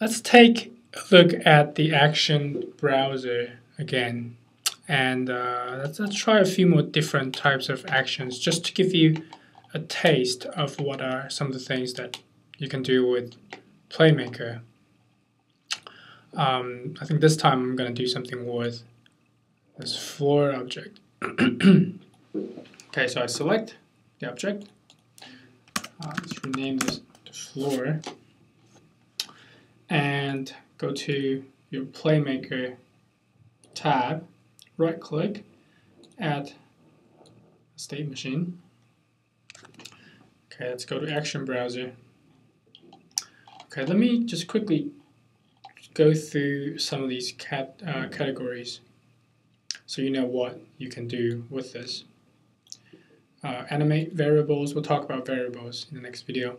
Let's take a look at the Action browser again, and let's try a few more different types of actions just to give you a taste of what are some of the things that you can do with Playmaker. I think this time I'm going to do something with this floor object. Okay, so I select the object. Let's rename this to floor. And go to your Playmaker tab, right click, add state machine. Okay, let's go to Action browser. Okay, let me just quickly go through some of these categories so you know what you can do with this. Animate variables, we'll talk about variables in the next video.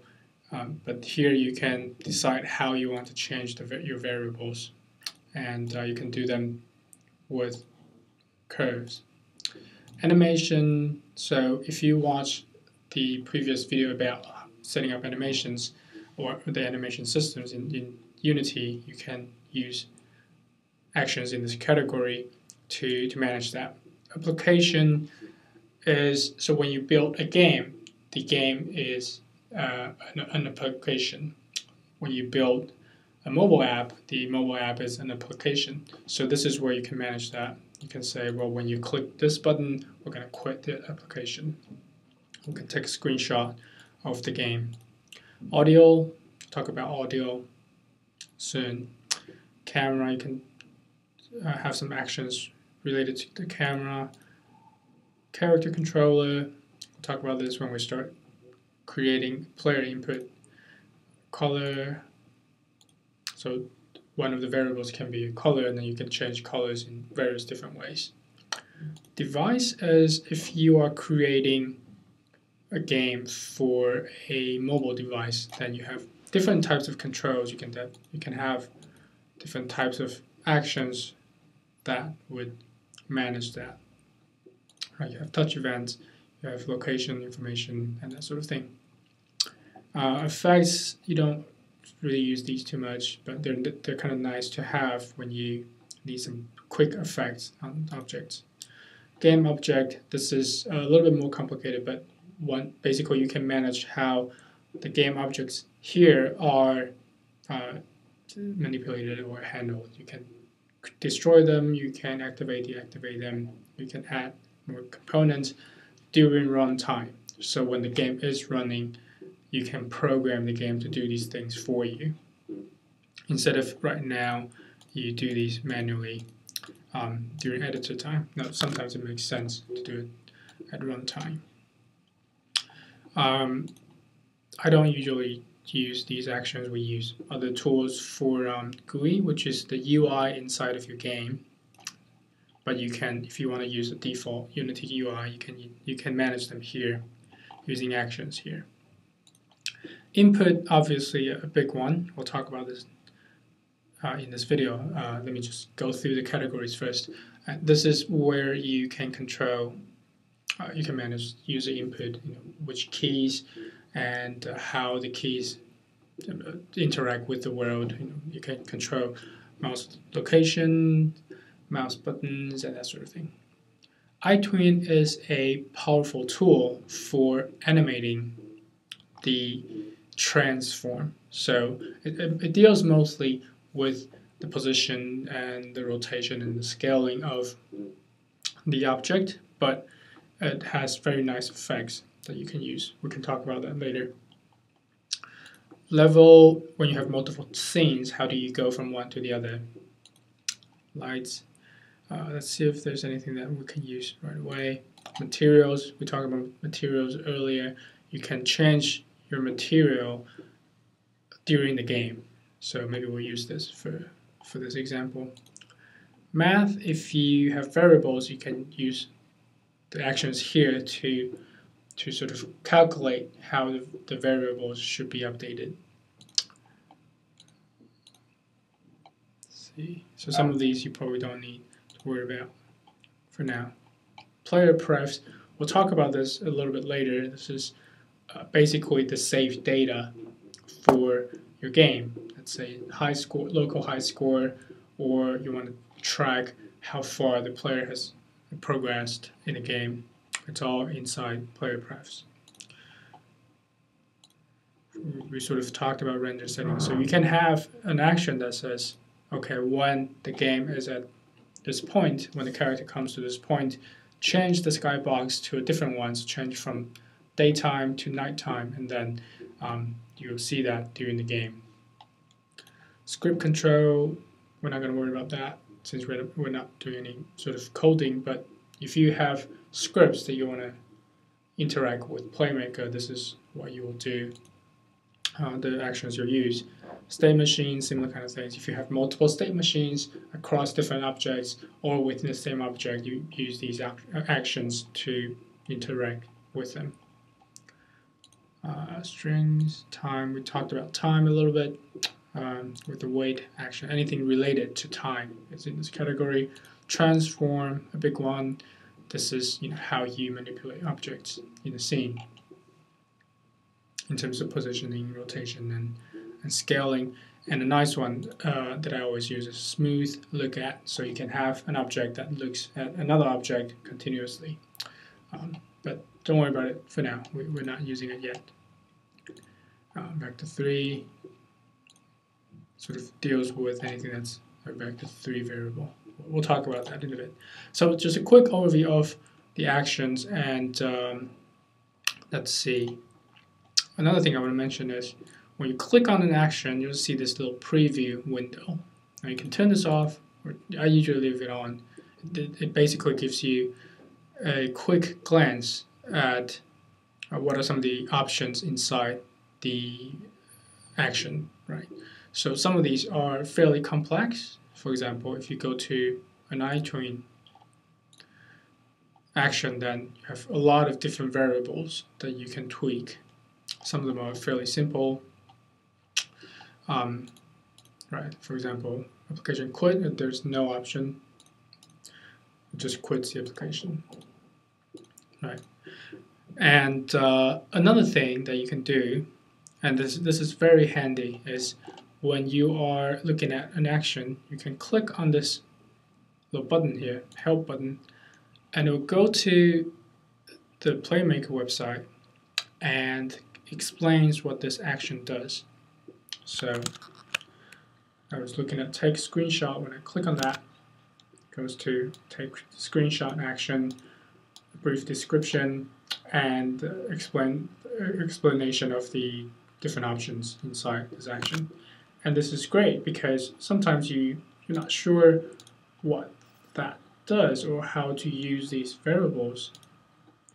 But here you can decide how you want to change your variables, and you can do them with curves. Animation, so if you watch the previous video about setting up animations or the animation systems in Unity, you can use actions in this category to manage that. Application is, so when you build a game, the game is an application. When you build a mobile app, the mobile app is an application. So this is where you can manage that. You can say, well, when you click this button, we're going to quit the application. We can take a screenshot of the game. Audio, talk about audio soon. Camera, you can have some actions related to the camera. Character controller, we'll talk about this when we start creating player input. Color, so one of the variables can be color, and then you can change colors in various different ways. Device is if you are creating a game for a mobile device, then you have different types of controls. You can have different types of actions that would manage that. Right, you have touch events, you have location information, and that sort of thing. Effects, you don't really use these too much, but they're kind of nice to have when you need some quick effects on objects. Game object, this is a little bit more complicated, but basically you can manage how the game objects here are manipulated or handled. You can destroy them, you can deactivate them, you can add more components during runtime. So when the game is running, you can program the game to do these things for you. Instead of right now, you do these manually during editor time. Now, sometimes it makes sense to do it at runtime. I don't usually use these actions. We use other tools for GUI, which is the UI inside of your game. But you can, if you want to use the default Unity UI, you can manage them here using actions here. Input, obviously a big one. We'll talk about this in this video. Let me just go through the categories first. This is where you can control, you can manage user input, which keys and how the keys interact with the world. You can control mouse location, mouse buttons, and that sort of thing. iTwin is a powerful tool for animating the transform. So it deals mostly with the position and the rotation and the scaling of the object, but it has very nice effects that you can use. We can talk about that later. Level, when you have multiple scenes, how do you go from one to the other? Lights. Let's see if there's anything that we can use right away. Materials, we talked about materials earlier. You can change your material during the game. So maybe we'll use this for this example. Math, if you have variables, you can use the actions here to sort of calculate how the variables should be updated. Let's see. So some of these you probably don't need to worry about for now. Player prefs, we'll talk about this a little bit later. This is basically the saved data for your game. let's say high score, local high score, or you want to track how far the player has progressed in a game. It's all inside player prefs. We sort of talked about render settings. So you can have an action that says, okay, when the game is at this point, when the character comes to this point, change the skybox to a different one, so change from daytime to nighttime, and then you'll see that during the game. Script control, we're not going to worry about that since we're not doing any sort of coding, but if you have scripts that you want to interact with Playmaker, this is what you will do. The actions you'll use. State machines, similar kind of things. If you have multiple state machines across different objects or within the same object, you use these actions to interact with them. Strings, time, we talked about time a little bit with the wait action. Anything related to time is in this category. Transform, a big one. This is how you manipulate objects in the scene in terms of positioning, rotation, and scaling. And a nice one that I always use is smooth look at, so you can have an object that looks at another object continuously. But don't worry about it for now. We're not using it yet. Vector 3 sort of deals with anything that's a vector 3 variable. We'll talk about that in a bit. So just a quick overview of the actions, and let's see. Another thing I want to mention is when you click on an action, you'll see this little preview window. Now you can turn this off, or I usually leave it on. It basically gives you a quick glance at what are some of the options inside the action, right? So some of these are fairly complex. For example, if you go to an eye-twin action, then you have a lot of different variables that you can tweak. Some of them are fairly simple. Right, for example, application quit, there's no option. It just quits the application. Right. And another thing that you can do, and this is very handy, is when you are looking at an action, you can click on this little button here, help button, and it will go to the Playmaker website and explains what this action does. So I was looking at take screenshot. When I click on that, it goes to take screenshot action, a brief description, and explanation of the different options inside this action. And this is great because sometimes you're not sure what that does or how to use these variables,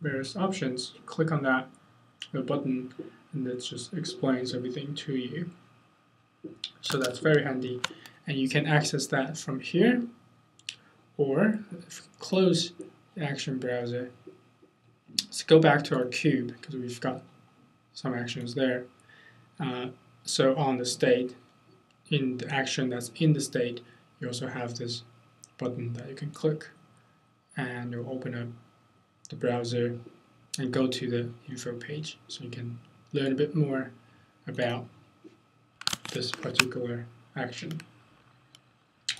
various options. You click on that the button, and that just explains everything to you. So that's very handy, and you can access that from here, or if you close the action browser, let's go back to our cube because we've got some actions there. So on the state, in the action that's in the state, you also have this button that you can click, and it'll open up the browser and go to the info page, so you can learn a bit more about this particular action.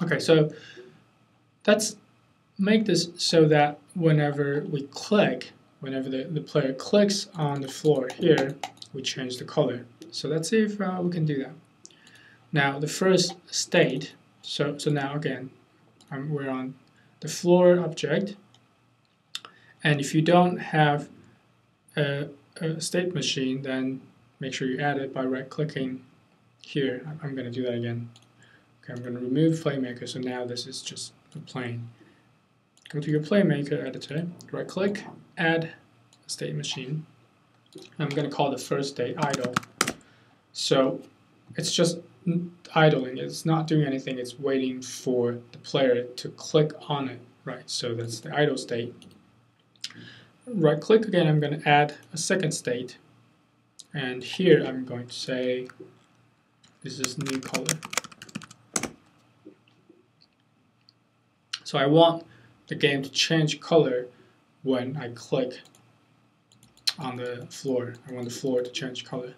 Okay, so let's make this so that whenever we click, whenever the player clicks on the floor here, we change the color. So let's see if we can do that. Now the first state, so now again, we're on the floor object, and if you don't have a state machine, then make sure you add it by right-clicking here. I'm going to do that again. Okay, I'm going to remove Playmaker, so now this is just a plane. Go to your Playmaker editor, right-click, add a state machine. I'm going to call the first state idle. So it's just idling. It's not doing anything. It's waiting for the player to click on it. Right. So that's the idle state. Right click again, I'm going to add a second state, and here I'm going to say this is new color. So I want the game to change color when I click on the floor. I want the floor to change color.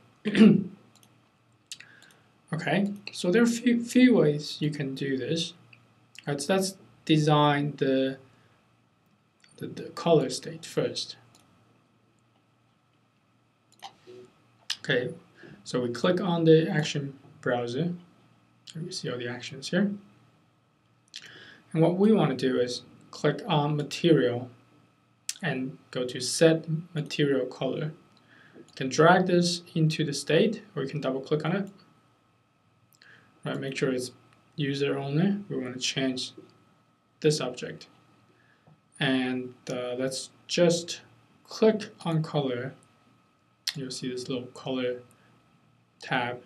Okay, Okay, so there are few ways you can do this. Right, so let's design the color state first. Okay, so we click on the action browser. You see all the actions here. And what we want to do is click on material and go to set material color. You can drag this into the state, or you can double click on it. Right, make sure it's user only. We want to change this object. And let's just click on color. You'll see this little color tab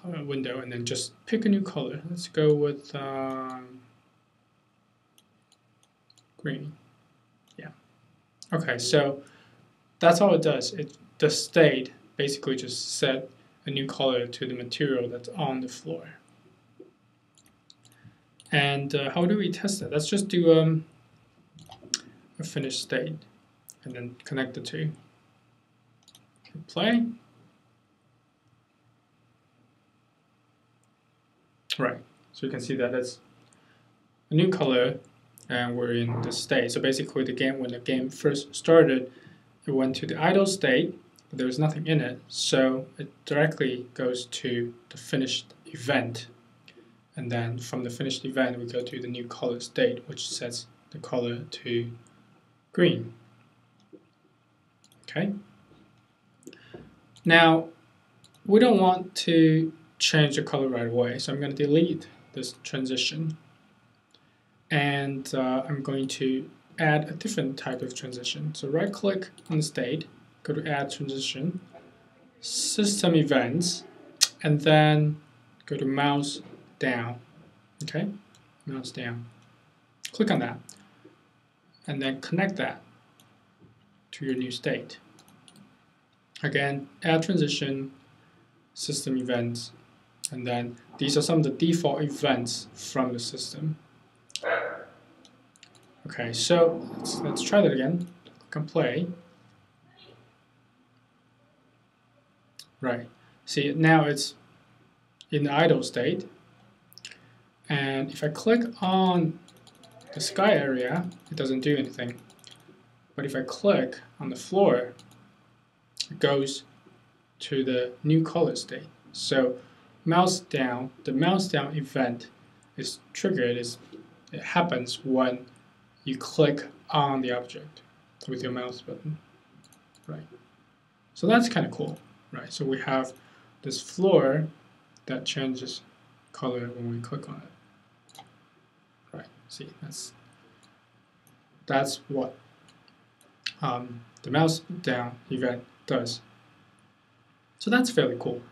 window, and then just pick a new color. Let's go with green. Yeah. Okay, so that's all it does. The state basically just set a new color to the material that's on the floor. And how do we test it? Let's just do a finished state and then connect the two. Hit play. Right, so you can see that it's a new color and we're in the state. So basically when the game first started, it went to the idle state, but there was nothing in it, so it directly goes to the finished event. And then from the finished event, we go to the new color state, which sets the color to green. Okay. Now, we don't want to change the color right away, so I'm going to delete this transition. And I'm going to add a different type of transition. So right click on the state, go to add transition, system events, and then go to mouse down. Okay, mouse down. Click on that, and then connect that to your new state. Again, add transition, system events, and then these are some of the default events from the system. Okay, so let's try that again. Click on play. Right. See, now it's in the idle state. And if I click on the sky area, it doesn't do anything. But if I click on the floor, it goes to the new color state. So mouse down, the mouse down event is triggered. It happens when you click on the object with your mouse button, right? So that's kind of cool, right? So we have this floor that changes color when we click on it, right? See, that's what the mouse down event does. So that's fairly cool.